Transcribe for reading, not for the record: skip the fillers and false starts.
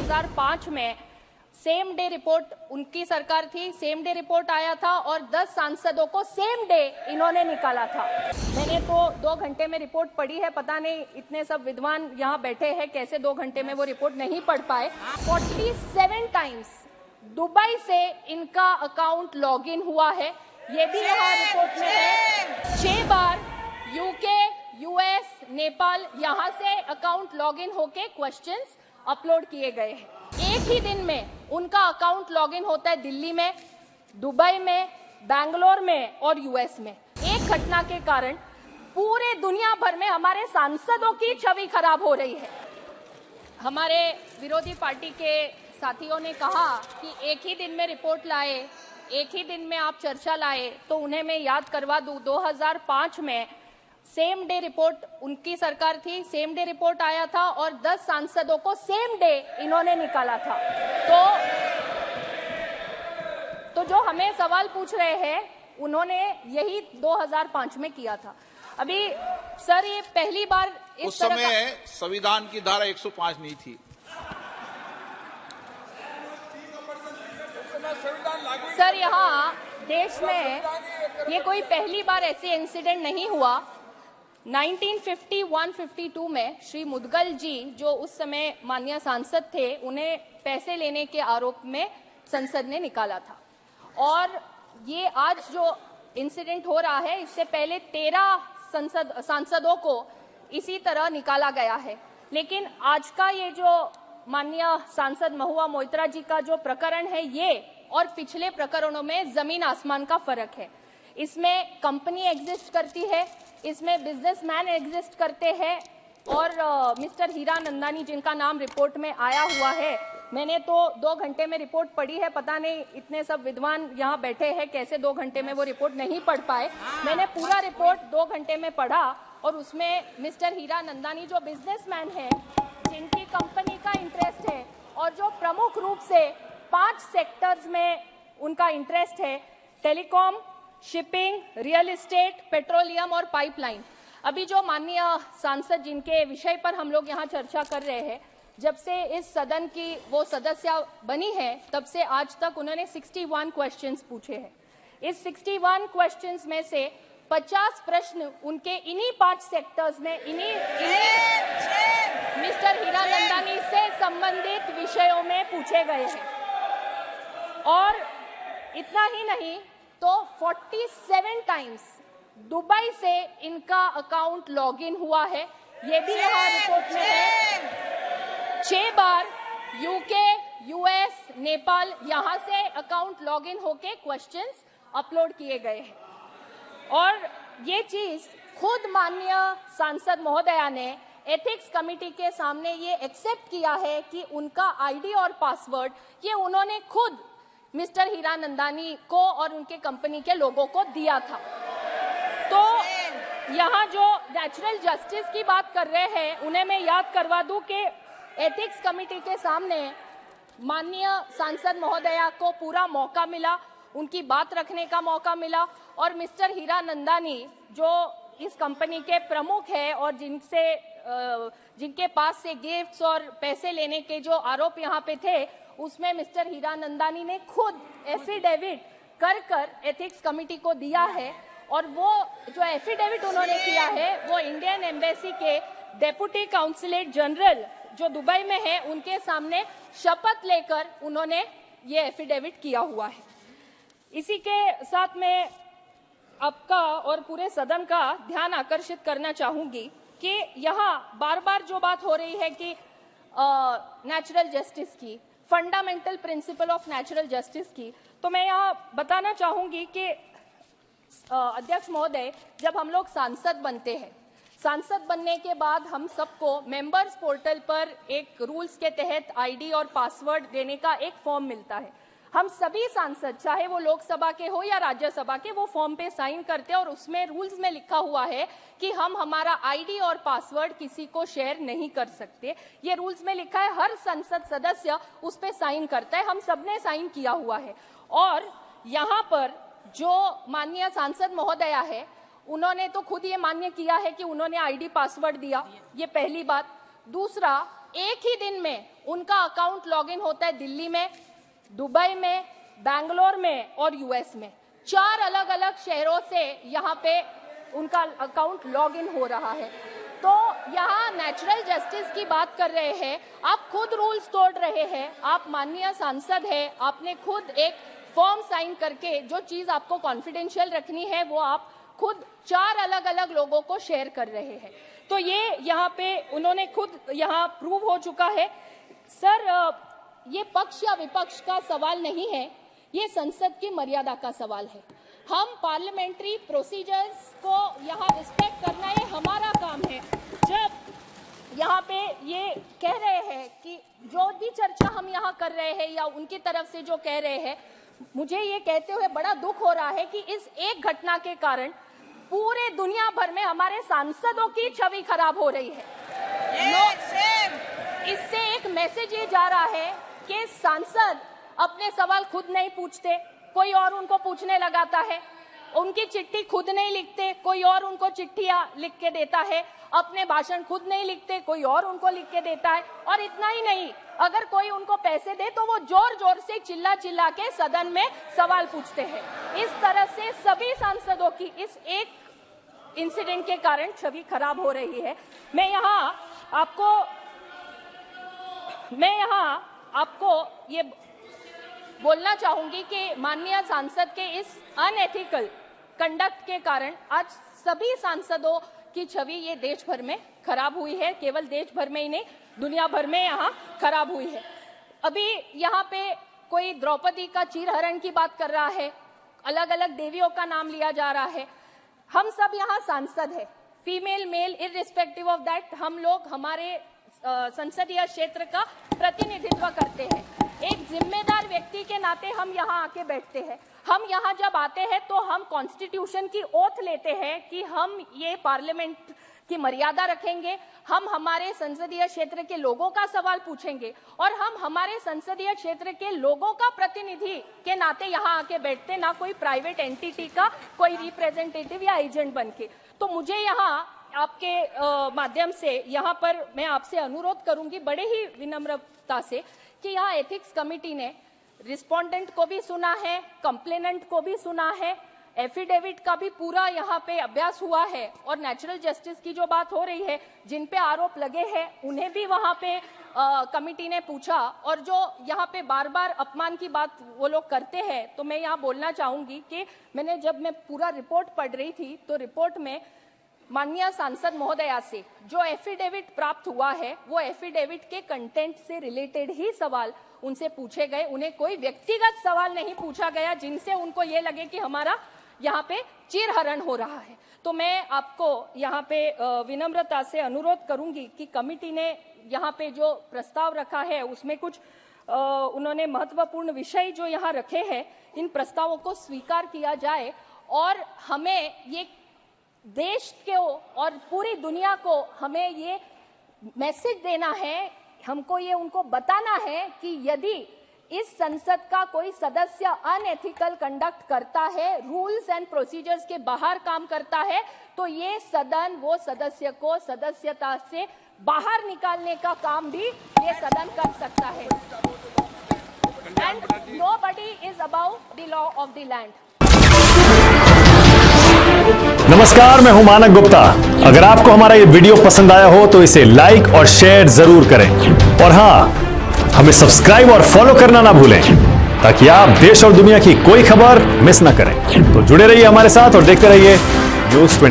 2005 में same day report, उनकी सरकार थी, सेम डे रिपोर्ट आया था और 10 सांसदों को सेम डे इन्होंने निकाला था। मैंने तो 2 घंटे में रिपोर्ट पढ़ी है, पता नहीं इतने सब विद्वान यहाँ बैठे हैं कैसे 2 घंटे में वो रिपोर्ट नहीं पढ़ पाए। 47 टाइम्स दुबई से इनका अकाउंट लॉगिन हुआ है, ये भी यहाँ रिपोर्ट में है। 6 बार यूके, यूएस, नेपाल यहाँ से अकाउंट लॉगिन होके क्वेश्चंस अपलोड किए गए हैं। एक ही दिन में उनका अकाउंट लॉगिन होता है दिल्ली में, दुबई में, बैंगलोर में और यूएस में। एक घटना के कारण पूरे दुनिया भर में हमारे सांसदों की छवि खराब हो रही है। हमारे विरोधी पार्टी के साथियों ने कहा कि एक ही दिन में रिपोर्ट लाए, एक ही दिन में आप चर्चा लाए, तो उन्हें मैं याद करवा दूं 2005 में सेम डे रिपोर्ट, उनकी सरकार थी, सेम डे रिपोर्ट आया था और 10 सांसदों को सेम डे इन्होंने निकाला था। तो जो हमें सवाल पूछ रहे हैं उन्होंने यही 2005 में किया था। अभी सर ये पहली बार उस समय संविधान की धारा 105 नहीं थी। सर यहाँ देश में ये कोई पहली बार ऐसे इंसिडेंट नहीं हुआ। 1951-52 में श्री मुदगल जी जो उस समय माननीय सांसद थे, उन्हें पैसे लेने के आरोप में संसद ने निकाला था। और ये आज जो इंसिडेंट हो रहा है, इससे पहले 13 सांसदों को इसी तरह निकाला गया है। लेकिन आज का ये जो माननीय सांसद महुआ मोइत्रा जी का जो प्रकरण है, ये और पिछले प्रकरणों में जमीन आसमान का फर्क है। इसमें कंपनी एग्जिस्ट करती है, इसमें बिजनेसमैन एग्जिस्ट करते हैं और मिस्टर हीरानंदानी जिनका नाम रिपोर्ट में आया हुआ है, मैंने तो 2 घंटे में रिपोर्ट पढ़ी है, पता नहीं इतने सब विद्वान यहाँ बैठे हैं कैसे 2 घंटे में वो रिपोर्ट नहीं पढ़ पाए। मैंने पूरा रिपोर्ट 2 घंटे में पढ़ा और उसमें मिस्टर हीरानंदानी जो बिजनेसमैन है, जिनकी कंपनी का इंटरेस्ट है और जो प्रमुख रूप से 5 सेक्टर्स में उनका इंटरेस्ट है, telecom, shipping, real estate, petroleum और पाइपलाइन। अभी जो माननीय सांसद जिनके विषय पर हम लोग यहाँ चर्चा कर रहे हैं, जब से इस सदन की वो सदस्य बनी है तब से आज तक उन्होंने 61 क्वेश्चंस पूछे हैं। इस 61 क्वेश्चंस में से 50 प्रश्न उनके इन्हीं 5 सेक्टर्स में इन्हीं मिस्टर हीरानंदानी से संबंधित विषयों में पूछे गए हैं। और इतना ही नहीं तो 47 टाइम्स दुबई से इनका अकाउंट लॉगिन हुआ है, ये भी यहाँ रिपोर्ट में है। 6 बार यूके, यूएस, नेपाल यहाँ से अकाउंट लॉगिन होके क्वेश्चंस अपलोड किए गए हैं। और ये चीज खुद माननीय सांसद महोदया ने एथिक्स कमेटी के सामने ये एक्सेप्ट किया है कि उनका आईडी और पासवर्ड ये उन्होंने खुद मिस्टर हीरानंदानी को और उनके कंपनी के लोगों को दिया था। तो यहाँ जो नेचुरल जस्टिस की बात कर रहे हैं, उन्हें मैं याद करवा दूं कि एथिक्स कमेटी के सामने माननीय सांसद महोदया को पूरा मौका मिला, उनकी बात रखने का मौका मिला और मिस्टर हीरानंदानी जो इस कंपनी के प्रमुख है और जिनके पास से गिफ्ट्स और पैसे लेने के जो आरोप यहाँ पे थे, उसमें मिस्टर हीरानंदानी ने खुद एफिडेविट कर एथिक्स कमेटी को दिया है। और वो जो एफिडेविट उन्होंने किया है वो इंडियन एम्बेसी के डेप्यूटी काउंसलेट जनरल जो दुबई में है, उनके सामने शपथ लेकर उन्होंने ये एफिडेविट किया हुआ है। इसी के साथ मैं आपका और पूरे सदन का ध्यान आकर्षित करना चाहूंगी कि यहाँ बार बार जो बात हो रही है कि नेचुरल जस्टिस की, fundamental principle of natural justice की, तो मैं यहाँ बताना चाहूंगी कि अध्यक्ष महोदय, जब हम लोग सांसद बनते हैं, सांसद बनने के बाद हम सबको मेंबर्स पोर्टल पर एक रूल्स के तहत आईडी और पासवर्ड देने का एक फॉर्म मिलता है। हम सभी सांसद, चाहे वो लोकसभा के हो या राज्यसभा के, वो फॉर्म पे साइन करते हैं और उसमें रूल्स में लिखा हुआ है कि हम हमारा आईडी और पासवर्ड किसी को शेयर नहीं कर सकते। ये रूल्स में लिखा है, हर संसद सदस्य उस पे साइन करता है, हम सबने साइन किया हुआ है। और यहाँ पर जो माननीय सांसद महोदया है, उन्होंने तो खुद ये मान्य किया है कि उन्होंने आईडी पासवर्ड दिया, ये पहली बात। दूसरा, एक ही दिन में उनका अकाउंट लॉगिन होता है दिल्ली में, दुबई में, बैंगलोर में और यूएस में। 4 अलग अलग शहरों से यहाँ पे उनका अकाउंट लॉगिन हो रहा है। तो यहाँ नेचुरल जस्टिस की बात कर रहे हैं, आप खुद रूल्स तोड़ रहे हैं। आप माननीय सांसद हैं, आपने खुद एक फॉर्म साइन करके जो चीज आपको कॉन्फिडेंशियल रखनी है वो आप खुद 4 अलग अलग लोगों को शेयर कर रहे हैं। तो ये यहाँ पे उन्होंने खुद यहाँ प्रूव हो चुका है। सर, ये पक्ष या विपक्ष का सवाल नहीं है, ये संसद की मर्यादा का सवाल है। हम पार्लियामेंट्री प्रोसीजर्स को यहाँ रिस्पेक्ट करना ये हमारा काम है। जब यहाँ पे ये कह रहे हैं कि जो भी चर्चा हम यहाँ कर रहे हैं या उनकी तरफ से जो कह रहे हैं, मुझे ये कहते हुए बड़ा दुख हो रहा है कि इस एक घटना के कारण पूरे दुनिया भर में हमारे सांसदों की छवि खराब हो रही है। इससे एक मैसेज ये जा रहा है कि सांसद अपने सवाल खुद नहीं पूछते, कोई और उनको पूछने लगाता है। उनकी चिट्ठी खुद नहीं लिखते, कोई और उनको चिट्ठियां लिख के देता है। अपने भाषण खुद नहीं लिखते, कोई और उनको लिख के देता है। और इतना ही नहीं, अगर कोई उनको पैसे दे तो वो जोर जोर से चिल्ला चिल्ला के सदन में सवाल पूछते हैं। इस तरह से सभी सांसदों की इस एक इंसिडेंट के कारण छवि खराब हो रही है। मैं यहाँ आपको ये बोलना चाहूंगी कि माननीय सांसद के इस अनएथिकल कंडक्ट के कारण आज सभी सांसदों की छवि ये देश भर में खराब हुई है। केवल देश भर में ही नहीं, दुनिया भर में यहाँ खराब हुई है। अभी यहाँ पे कोई द्रौपदी का चीरहरण की बात कर रहा है, अलग अलग देवियों का नाम लिया जा रहा है। हम सब यहाँ सांसद है, female male irrespective of that, हम लोग हमारे संसदीय क्षेत्र का प्रतिनिधित्व करते हैं। एक जिम्मेदार व्यक्ति के नाते हम यहाँ आके बैठते हैं। हम यहाँ जब आते हैं तो हम कॉन्स्टिट्यूशन की ओथ लेते हैं कि हम ये पार्लियामेंट की मर्यादा रखेंगे, हम हमारे संसदीय क्षेत्र के लोगों का सवाल पूछेंगे और हम हमारे संसदीय क्षेत्र के लोगों का प्रतिनिधि के नाते यहाँ आके बैठते, ना कोई प्राइवेट एंटिटी का कोई रिप्रेजेंटेटिव या एजेंट बनके। तो मुझे यहाँ आपके माध्यम से यहाँ पर मैं आपसे अनुरोध करूंगी बड़े ही विनम्रता से कि यहाँ एथिक्स कमेटी ने रिस्पोंडेंट को भी सुना है, कंप्लेनेंट को भी सुना है, एफिडेविट का भी पूरा यहाँ पे अभ्यास हुआ है और नेचुरल जस्टिस की जो बात हो रही है, जिन पे आरोप लगे हैं उन्हें भी वहाँ पे कमिटी ने पूछा। और जो यहाँ पे बार बार अपमान की बात वो लोग करते हैं, तो मैं यहाँ बोलना चाहूंगी कि जब मैं पूरा रिपोर्ट पढ़ रही थी तो रिपोर्ट में माननीय सांसद महोदया से जो एफिडेविट प्राप्त हुआ है वो एफिडेविट के कंटेंट से रिलेटेड ही सवाल उनसे पूछे गए। उन्हें कोई व्यक्तिगत सवाल नहीं पूछा गया जिनसे उनको ये लगे कि हमारा यहाँ पे चीरहरण हो रहा है। तो मैं आपको यहाँ पे विनम्रता से अनुरोध करूंगी कि कमिटी ने यहाँ पे जो प्रस्ताव रखा है उसमें कुछ उन्होंने महत्वपूर्ण विषय जो यहाँ रखे हैं, इन प्रस्तावों को स्वीकार किया जाए और हमें ये देश को और पूरी दुनिया को हमें ये मैसेज देना है, हमको ये उनको बताना है कि यदि इस संसद का कोई सदस्य अनएथिकल कंडक्ट करता है, रूल्स एंड प्रोसीजर्स के बाहर काम करता है, तो ये सदन वो सदस्य को सदस्यता से बाहर निकालने का काम भी ये सदन कर सकता है। And nobody is about the law of the land. नमस्कार, मैं हूं मानक गुप्ता। अगर आपको हमारा ये वीडियो पसंद आया हो तो इसे लाइक और शेयर जरूर करें और हां, हमें सब्सक्राइब और फॉलो करना ना भूलें ताकि आप देश और दुनिया की कोई खबर मिस ना करें। तो जुड़े रहिए हमारे साथ और देखते रहिए न्यूज़ 24।